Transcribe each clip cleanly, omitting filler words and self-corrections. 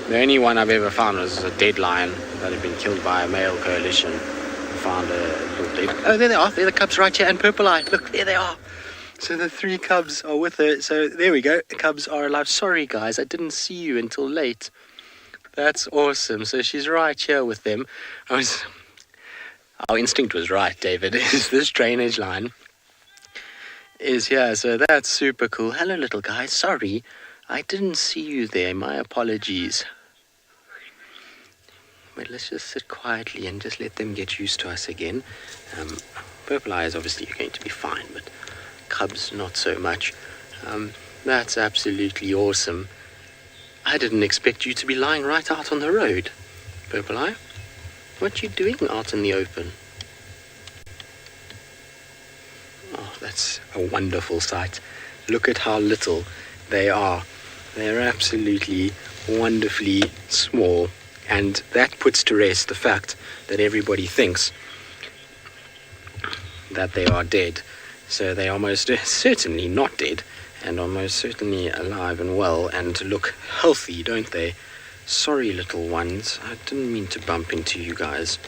The only one I've ever found was a dead lion that had been killed by a male coalition. Found a little dead. Oh, there they are. They're the cubs right here, and Purple Eye. Look, there they are. So the 3 cubs are with her. So there we go. The cubs are alive. Sorry, guys, I didn't see you until late. That's awesome. So she's right here with them. Our instinct was right, David. Is this drainage line is here. So that's super cool. Hello, little guy. Sorry, I didn't see you there. My apologies. But let's just sit quietly and just let them get used to us again. Purple Eye is obviously going to be fine, but cubs not so much. That's absolutely awesome. I didn't expect you to be lying right out on the road, Purple Eye. What you doing out in the open? Oh, that's a wonderful sight. Look at how little they are. They're absolutely wonderfully small. And that puts to rest the fact that everybody thinks that they are dead. So they are most certainly not dead, and are most certainly alive and well, and look healthy, don't they? Sorry, little ones. I didn't mean to bump into you guys.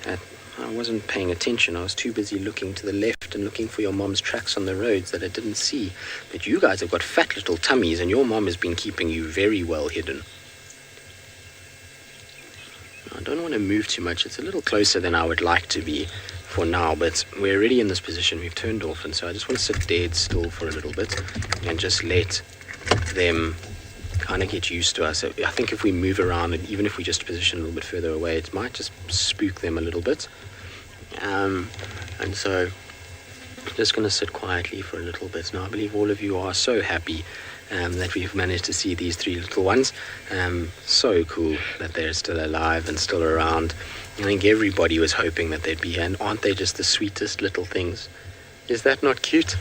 I wasn't paying attention. I was too busy looking to the left and looking for your mom's tracks on the roads that I didn't see. But you guys have got fat little tummies, and your mom has been keeping you very well hidden. I don't want to move too much. It's a little closer than I would like to be for now, but we're already in this position. We've turned off, and so I just want to sit dead still for a little bit and just let them kind of get used to us. I think if we move around, and even if we just position a little bit further away, it might just spook them a little bit. And so I'm just going to sit quietly for a little bit. Now, I believe all of you are so happy that we've managed to see these 3 little ones. So cool that they're still alive and still around. I think everybody was hoping that they'd be here, and aren't they just the sweetest little things? Is that not cute?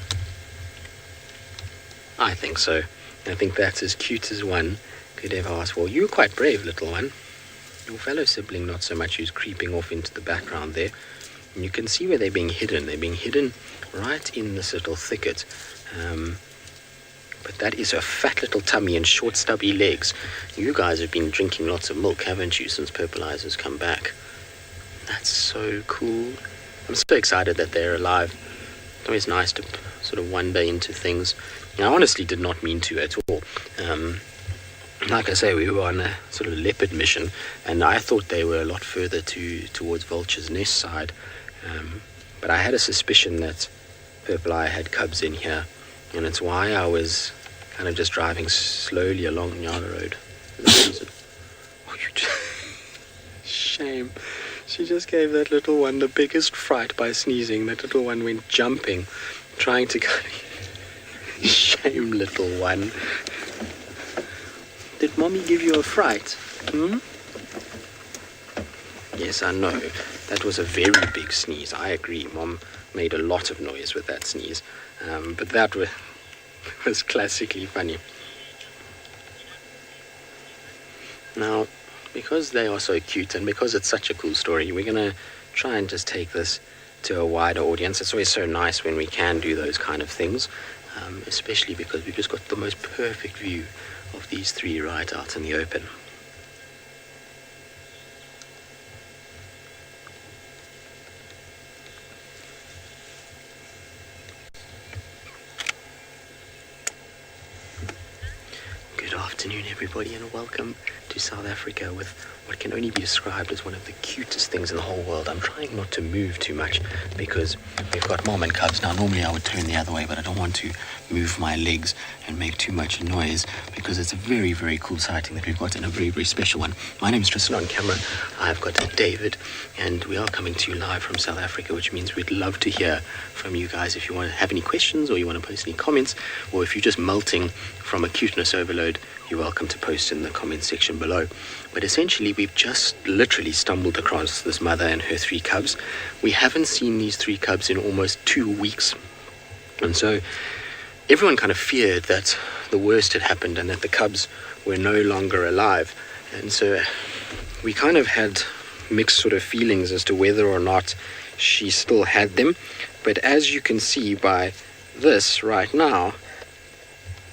I think so. I think that's as cute as one could ever ask for. You were quite brave, little one. Your fellow sibling not so much, who's creeping off into the background there. And you can see where they're being hidden. They're being hidden right in this little thicket. But that is her fat little tummy and short stubby legs. You guys have been drinking lots of milk, haven't you, since Purple Eyes has come back? That's so cool. I'm so excited that they're alive. It's always nice to sort of wander into things. I honestly did not mean to at all. Like I say, we were on a sort of leopard mission, and I thought they were a lot further towards Vulture's Nest side. But I had a suspicion that Purple Eye had cubs in here, and it's why I was kind of just driving slowly along Nyala Road. Shame. She just gave that little one the biggest fright by sneezing. That little one went jumping, trying to... Shame, little one. Did Mommy give you a fright? Yes, I know. That was a very big sneeze. I agree. Mom made a lot of noise with that sneeze. But that was classically funny. Now, because they are so cute and because it's such a cool story, we're going to try and just take this to a wider audience. It's always so nice when we can do those kind of things, especially because we've just got the most perfect view of these 3 right out in the open. Good afternoon, everybody, and welcome to South Africa with what can only be described as one of the cutest things in the whole world. I'm trying not to move too much because we've got mom and cubs. Now, normally I would turn the other way, but I don't want to move my legs and make too much noise because it's a very, very cool sighting that we've got, and a very, very special one. My name is Tristan on camera. I've got David, and we are coming to you live from South Africa, which means we'd love to hear from you guys. If you want to have any questions, or you want to post any comments, or if you're just melting from a cuteness overload, you're welcome to post in the comment section below. But essentially, we've just literally stumbled across this mother and her 3 cubs. We haven't seen these 3 cubs in almost 2 weeks. And so everyone kind of feared that the worst had happened and that the cubs were no longer alive. And so we kind of had mixed sort of feelings as to whether or not she still had them. But as you can see by this right now,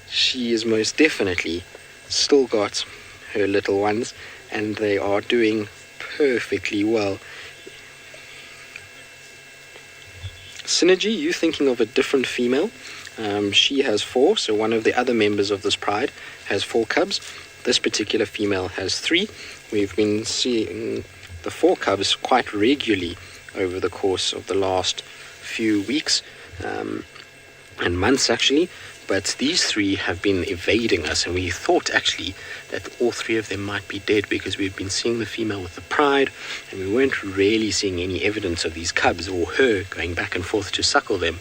she is most definitely still got her little ones, and they are doing perfectly well. Synergy, you thinking of a different female. She has 4, so one of the other members of this pride has 4 cubs. This particular female has 3. We've been seeing the 4 cubs quite regularly over the course of the last few weeks and months actually, but these 3 have been evading us, and we thought actually that all 3 of them might be dead because we've been seeing the female with the pride and we weren't really seeing any evidence of these cubs or her going back and forth to suckle them.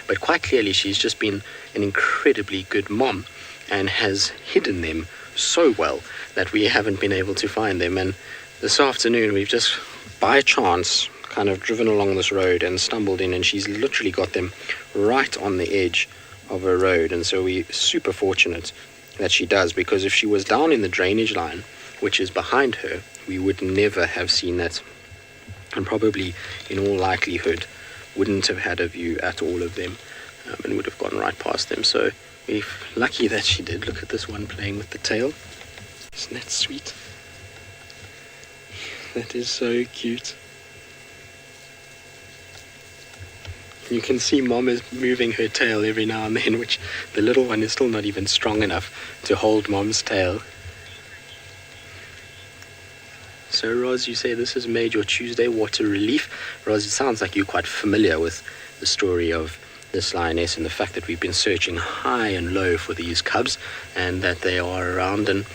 But quite clearly she's just been an incredibly good mom and has hidden them so well that we haven't been able to find them. And this afternoon we've just by chance kind of driven along this road and stumbled in, and she's literally got them right on the edge of a road. And so we're super fortunate that she does, because if she was down in the drainage line, which is behind her, we would never have seen that, and probably in all likelihood wouldn't have had a view at all of them, and would have gone right past them. So we're lucky that she did. Look at this one playing with the tail. Isn't that sweet? That is so cute. You can see Mom is moving her tail every now and then, which the little one is still not even strong enough to hold Mom's tail. So Roz, you say this has made your Tuesday water relief. Roz, it sounds like you're quite familiar with the story of this lioness and the fact that we've been searching high and low for these cubs and that they are around, and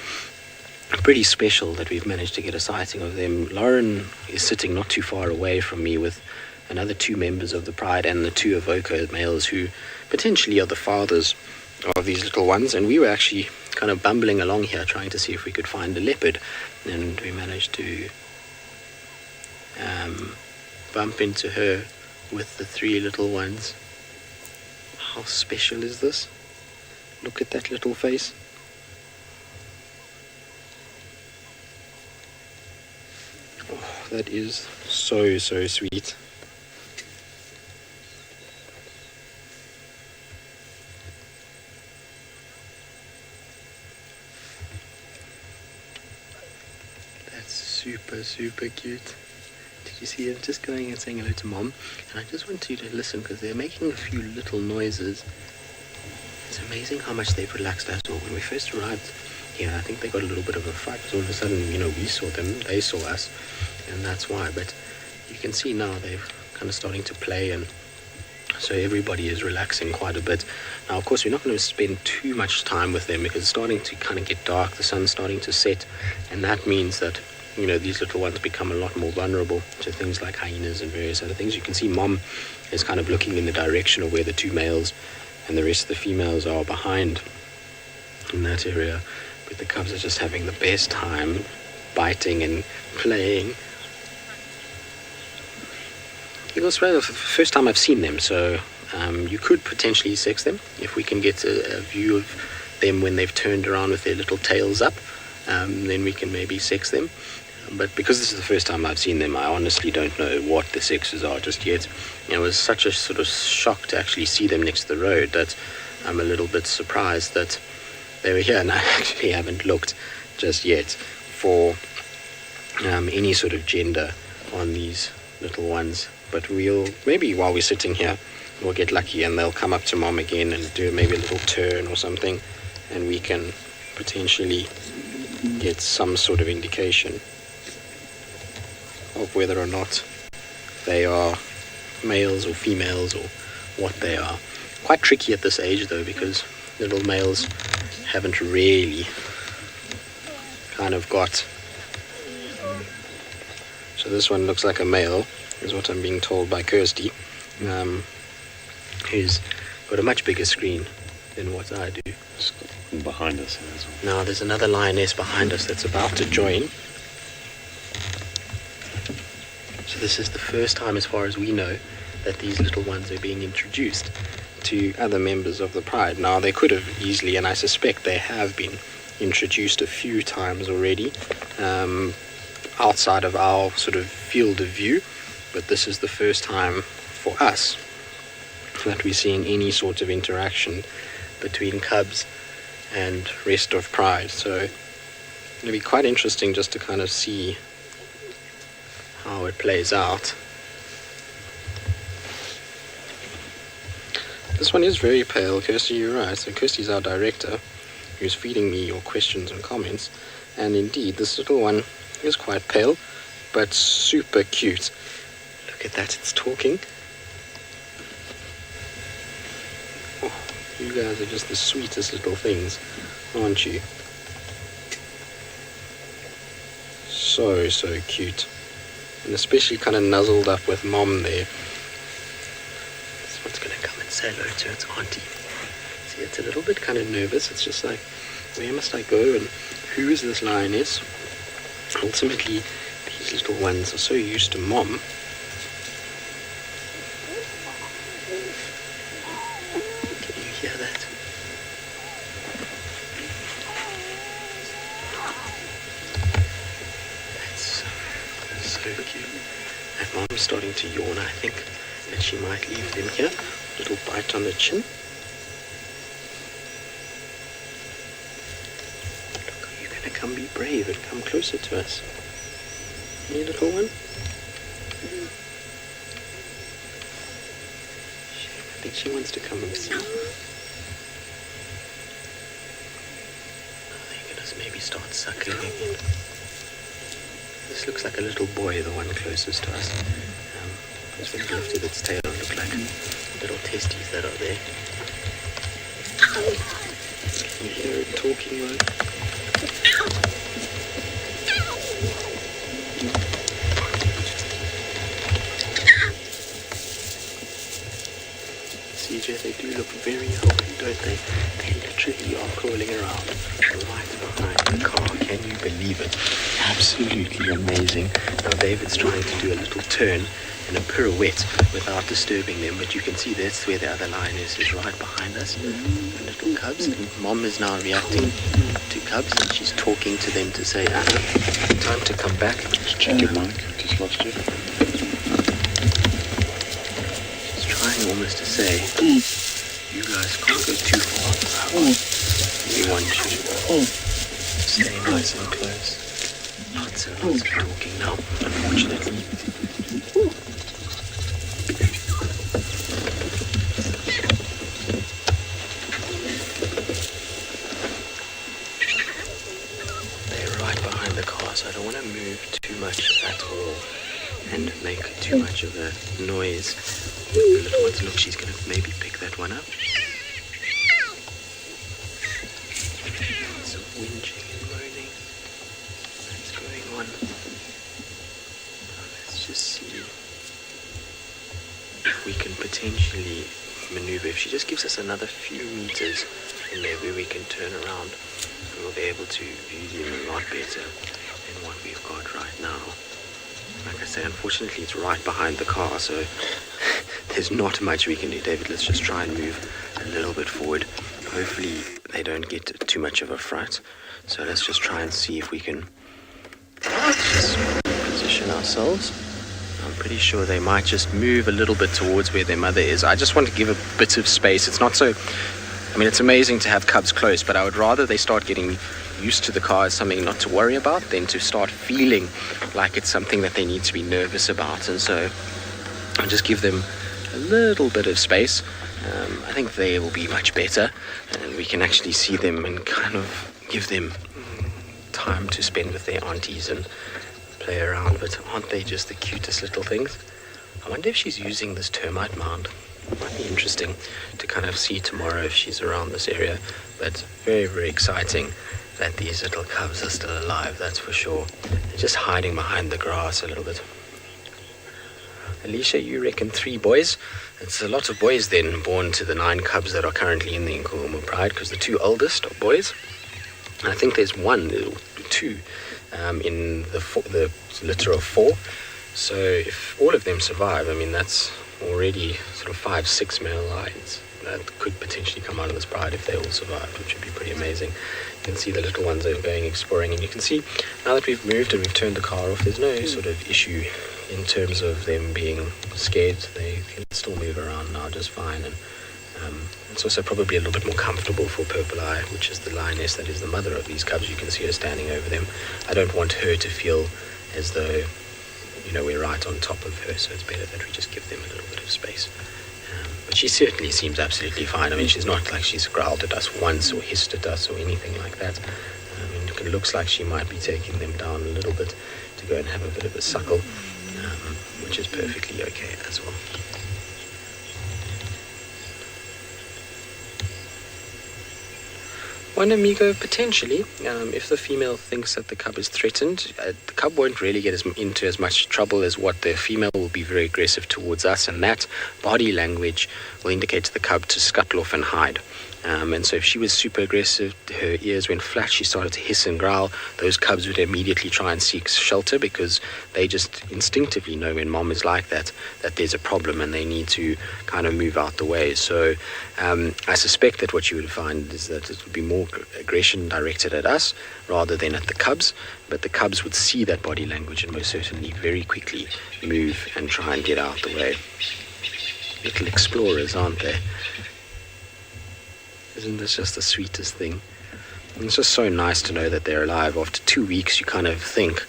pretty special that we've managed to get a sighting of them. Lauren is sitting not too far away from me with another 2 members of the pride and the 2 Avoca males who potentially are the fathers of these little ones, and we were actually kind of bumbling along here trying to see if we could find a leopard, and we managed to bump into her with the 3 little ones. How special is this? Look at that little face. Oh, that is so sweet. Super cute. Did you see them just going and saying hello to Mom? And I just want you to listen because they're making a few little noises. It's amazing how much they've relaxed as well. When we first arrived here, I think they got a little bit of a fright because all of a sudden, we saw them, they saw us, and that's why. But you can see now they're kind of starting to play, and so everybody is relaxing quite a bit. Now, of course, we're not going to spend too much time with them because it's starting to kind of get dark, the sun's starting to set, and that means that these little ones become a lot more vulnerable to things like hyenas and various other things. You can see Mom is kind of looking in the direction of where the 2 males and the rest of the females are behind in that area, but the cubs are just having the best time biting and playing. It was the first time I've seen them, so you could potentially sex them if we can get a view of them when they've turned around with their little tails up. Then we can maybe sex them. But because this is the first time I've seen them, I honestly don't know what the sexes are just yet. It was such a sort of shock to actually see them next to the road that I'm a little bit surprised that they were here, and I actually haven't looked just yet for any sort of gender on these little ones. But maybe while we're sitting here, we'll get lucky and they'll come up to Mom again and do maybe a little turn or something, and we can potentially get some sort of indication of whether or not they are males or females or what they are. Quite tricky at this age though, because little males haven't really kind of got. So this one looks like a male, is what I'm being told by Kirsty, who's got a much bigger screen than what I do. Behind us as well. Now there's another lioness behind us that's about to join. So this is the first time, as far as we know, that these little ones are being introduced to other members of the pride. Now they could have easily, and I suspect they have been introduced a few times already, outside of our sort of field of view, but this is the first time for us that we're seeing any sort of interaction between cubs and rest of pride. So It'll be quite interesting just to kind of see how it plays out. This one is very pale, Kirsty, you're right. So Kirsty's our director, who's feeding me your questions and comments. And indeed, this little one is quite pale, but super cute. Look at that, it's talking. Oh, you guys are just the sweetest little things, aren't you? So cute. And especially kind of nuzzled up with Mom there. This one's going to come and say hello to its auntie. See, it's a little bit kind of nervous. It's just like, where must I go and who is this lioness? Ultimately, these little ones are so used to Mom. Can you hear that? So cute. And Mom's starting to yawn, I think that she might leave them here. Little bite on the chin. Look, are you going to come be brave and come closer to us? Hey, little one? I think she wants to come and see. Oh, they're going to maybe start suckling again. This looks like a little boy, the one closest to us. Because when it lifted its tail, it looked like little testes that are there. Can you hear it talking, though? CJ, they do look very healthy, don't they? They literally are crawling around right behind the car. Can you believe it? Absolutely amazing. Now David's trying to do a little turn and a pirouette without disturbing them, but you can see that's where the other lioness is right behind us. The little cubs. And Mom is now reacting to cubs and she's talking to them to say, time to come back. Just check your mic. Just lost you. She's trying almost to say, you guys can't go too far. We want you to stay nice and close. Lots of talking now, unfortunately. They're right behind the car, so I don't want to move too much at all and make too much of a noise with the little ones. Look, she's going to maybe pick that one up. It's whinging and moaning. What's going on? Let's just see if we can potentially maneuver. If she just gives us another few meters, then maybe we can turn around and we'll be able to view them a lot better than what we've got right now. Like I say, unfortunately it's right behind the car, so there's not much we can do. David, let's just try and move a little bit forward. Hopefully they don't get too much of a fright. So let's just try and see if we can just position ourselves. I'm pretty sure they might just move a little bit towards where their mother is. I just want to give a bit of space. It's not so... I mean, it's amazing to have cubs close, but I would rather they start getting used to the car as something not to worry about than to start feeling like it's something that they need to be nervous about. And so I'll just give them a little bit of space. I think they will be much better, and we can actually see them and kind of give them time to spend with their aunties and play around. But aren't they just the cutest little things? I wonder if she's using this termite mound. It might be interesting to kind of see tomorrow if she's around this area. But very, very exciting that these little cubs are still alive, that's for sure. They're just hiding behind the grass a little bit. Alicia, you reckon 3 boys? It's a lot of boys then born to the 9 cubs that are currently in the Nkuhumu Pride, because the 2 oldest are boys. I think there's 2 in the litter of 4. So if all of them survive, I mean, that's already sort of 5-6 male lions that could potentially come out of this pride if they all survived, which would be pretty amazing. You can see the little ones are going exploring, and you can see now that we've moved and we've turned the car off, there's no sort of issue in terms of them being scared. They can still move around now just fine, and It's also probably a little bit more comfortable for Purple Eye, which is the lioness that is the mother of these cubs. You can see her standing over them. I don't want her to feel as though, we're right on top of her, so it's better that we just give them a little bit of space. But she certainly seems absolutely fine. I mean, she's not like she's growled at us once or hissed at us or anything like that. It looks like she might be taking them down a little bit to go and have a bit of a suckle, which is perfectly okay as well. One amigo, potentially, if the female thinks that the cub is threatened, the cub won't really get into as much trouble as what the female will be very aggressive towards us, and that body language will indicate to the cub to scuttle off and hide. And so if she was super aggressive, her ears went flat, she started to hiss and growl, those cubs would immediately try and seek shelter because they just instinctively know when mom is like that there's a problem and they need to kind of move out the way. So I suspect that what you would find is that it would be more aggression directed at us rather than at the cubs, but the cubs would see that body language and most certainly very quickly move and try and get out the way. Little explorers, aren't they? Isn't this just the sweetest thing? And it's just so nice to know that they're alive. After 2 weeks, you kind of think,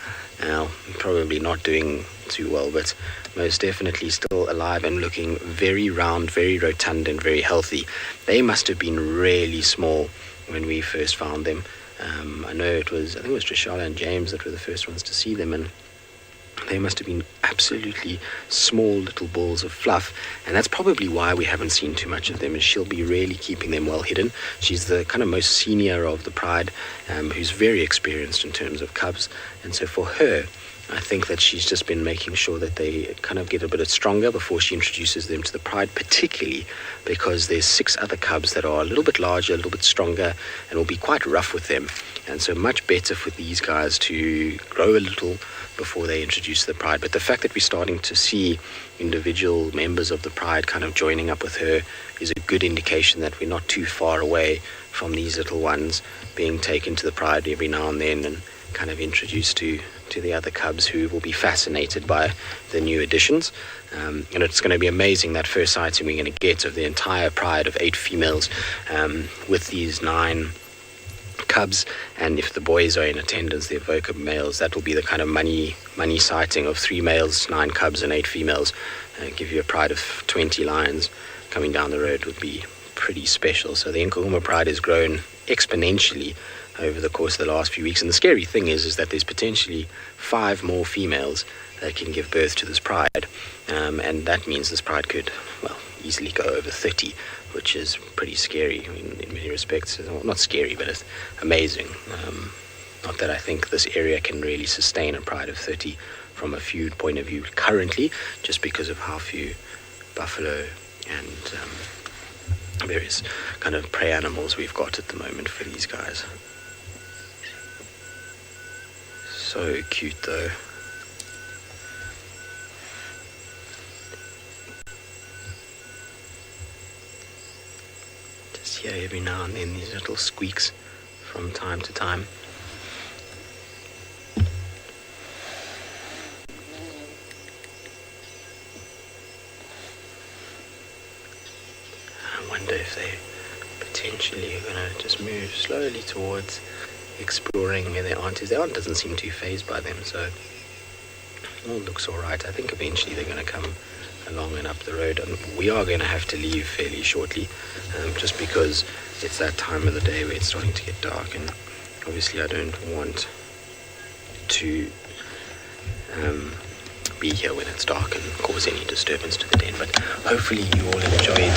probably not doing too well, but most definitely still alive and looking very round, very rotund, and very healthy. They must have been really small when we first found them. I think it was Trishala and James that were the first ones to see them, and they must have been absolutely small little balls of fluff, and that's probably why we haven't seen too much of them, and she'll be really keeping them well hidden. She's the kind of most senior of the pride, who's very experienced in terms of cubs, and so for her, I think that she's just been making sure that they kind of get a bit stronger before she introduces them to the pride, particularly because there's 6 other cubs that are a little bit larger, a little bit stronger, and will be quite rough with them. And so much better for these guys to grow a little before they introduce the pride. But the fact that we're starting to see individual members of the pride kind of joining up with her is a good indication that we're not too far away from these little ones being taken to the pride every now and then and kind of introduced to the other cubs who will be fascinated by the new additions. And it's going to be amazing, that first sighting we're going to get of the entire pride of 8 females with these 9 cubs, and if the boys are in attendance, the evoker males, that will be the kind of money sighting of 3 males, 9 cubs and 8 females. Give you a pride of 20 lions coming down the road would be pretty special. So the Nkuhuma pride has grown exponentially over the course of the last few weeks, and the scary thing is that there's potentially 5 more females that can give birth to this pride, and that means this pride could, easily go over 30, which is pretty scary. I mean, in many respects, well, not scary, but it's amazing. Not that I think this area can really sustain a pride of 30 from a feud point of view currently, just because of how few buffalo and various kind of prey animals we've got at the moment for these guys. So cute though. Just hear every now and then these little squeaks from time to time. I wonder if they potentially are going to just move slowly towards exploring where their aunt is. Their aunt doesn't seem too fazed by them, so it all looks alright. I think eventually they're going to come along and up the road, and we are going to have to leave fairly shortly, just because it's that time of the day where it's starting to get dark, and obviously I don't want to be here when it's dark and cause any disturbance to the den. But hopefully you all enjoyed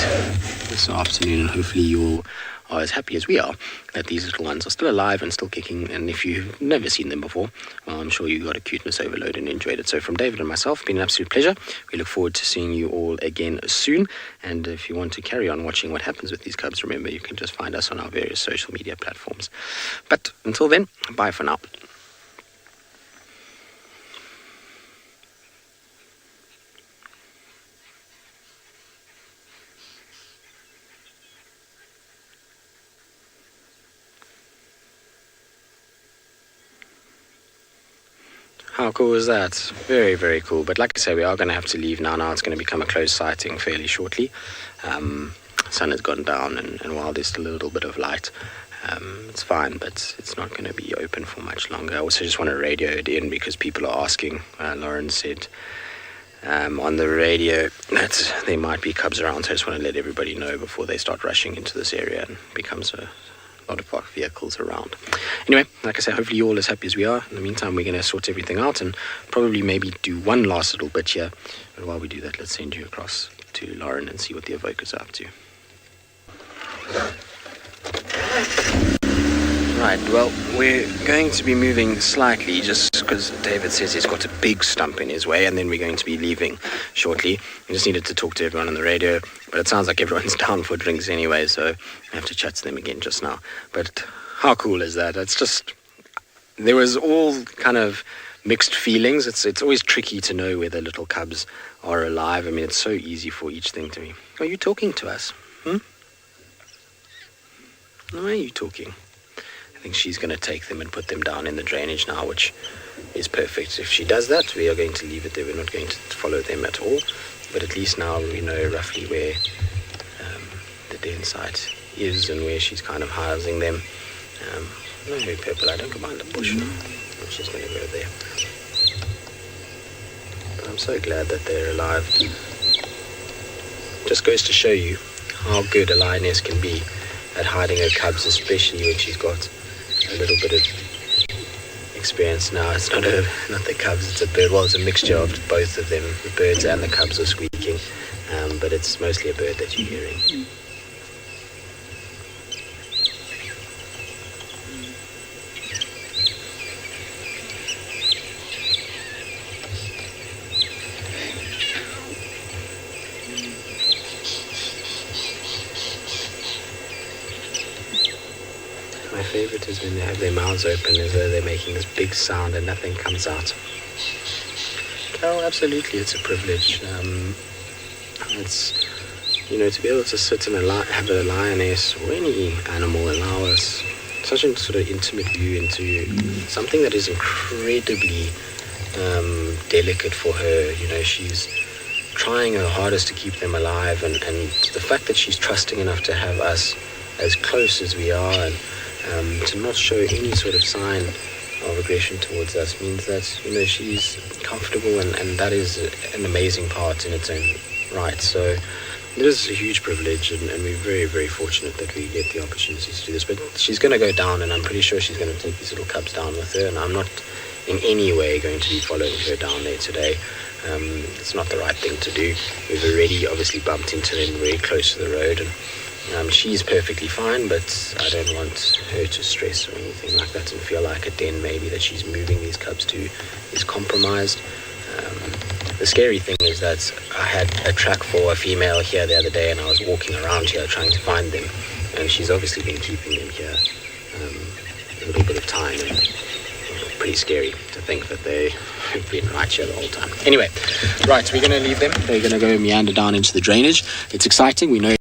this afternoon, and hopefully you all are as happy as we are that these little ones are still alive and still kicking. And if you've never seen them before, well, I'm sure you got a cuteness overload and enjoyed it. So from David and myself, it's been an absolute pleasure. We look forward to seeing you all again soon. And if you want to carry on watching what happens with these cubs, remember you can just find us on our various social media platforms. But until then, bye for now. How cool is that? Very, very cool. But like I say, we are going to have to leave now. Now it's going to become a closed sighting fairly shortly. sun has gone down, and while there's still a little bit of light, it's fine, but it's not going to be open for much longer. I also just want to radio it in because people are asking. Lauren said on the radio that there might be cubs around, so I just want to let everybody know before they start rushing into this area and becomes a lot of parked vehicles around. Anyway, like I say, hopefully you're all as happy as we are. In the meantime, we're going to sort everything out and probably maybe do one last little bit here. But while we do that, let's send you across to Lauren and see what the Avoca's are up to. Right, well, we're going to be moving slightly just because David says he's got a big stump in his way, and then we're going to be leaving shortly. I just needed to talk to everyone on the radio, but it sounds like everyone's down for drinks anyway, so I have to chat to them again just now. But how cool is that? It's just, there was all kind of mixed feelings. It's always tricky to know whether little cubs are alive. I mean, it's so easy for each thing to be. Are you talking to us? Why are you talking? I think she's going to take them and put them down in the drainage now, which is perfect. If she does that, we are going to leave it there. We're not going to follow them at all. But at least now we know roughly where the den site is and where she's kind of housing them. No, Purple, I don't go behind the bush. She's going to go there. But I'm so glad that they're alive. Just goes to show you how good a lioness can be at hiding her cubs, especially when she's got a little bit of experience now. It's not the cubs, it's a bird. Well, it's a mixture of both of them. The birds and the cubs are squeaking, but it's mostly a bird that you're hearing. My favorite is when they have their mouths open as though they're making this big sound and nothing comes out. Oh, absolutely, it's a privilege. It's, to be able to sit and have a lioness or any animal allow us such a sort of intimate view into something that is incredibly delicate for her. She's trying her hardest to keep them alive, and the fact that she's trusting enough to have us as close as we are and to not show any sort of sign of aggression towards us means that she's comfortable, and that is an amazing part in its own right. So it is a huge privilege, and we're very, very fortunate that we get the opportunity to do this. But she's going to go down, and I'm pretty sure she's going to take these little cubs down with her, and I'm not in any way going to be following her down there today. It's not the right thing to do. We've already obviously bumped into them very close to the road, and she's perfectly fine, but I don't want her to stress or anything like that and feel like a den maybe that she's moving these cubs to is compromised. The scary thing is that I had a track for a female here the other day, and I was walking around here trying to find them, and she's obviously been keeping them here a little bit of time, and pretty scary to think that they've been right here the whole time. Anyway, right, we're going to leave them. They're going to go meander down into the drainage. It's exciting. We know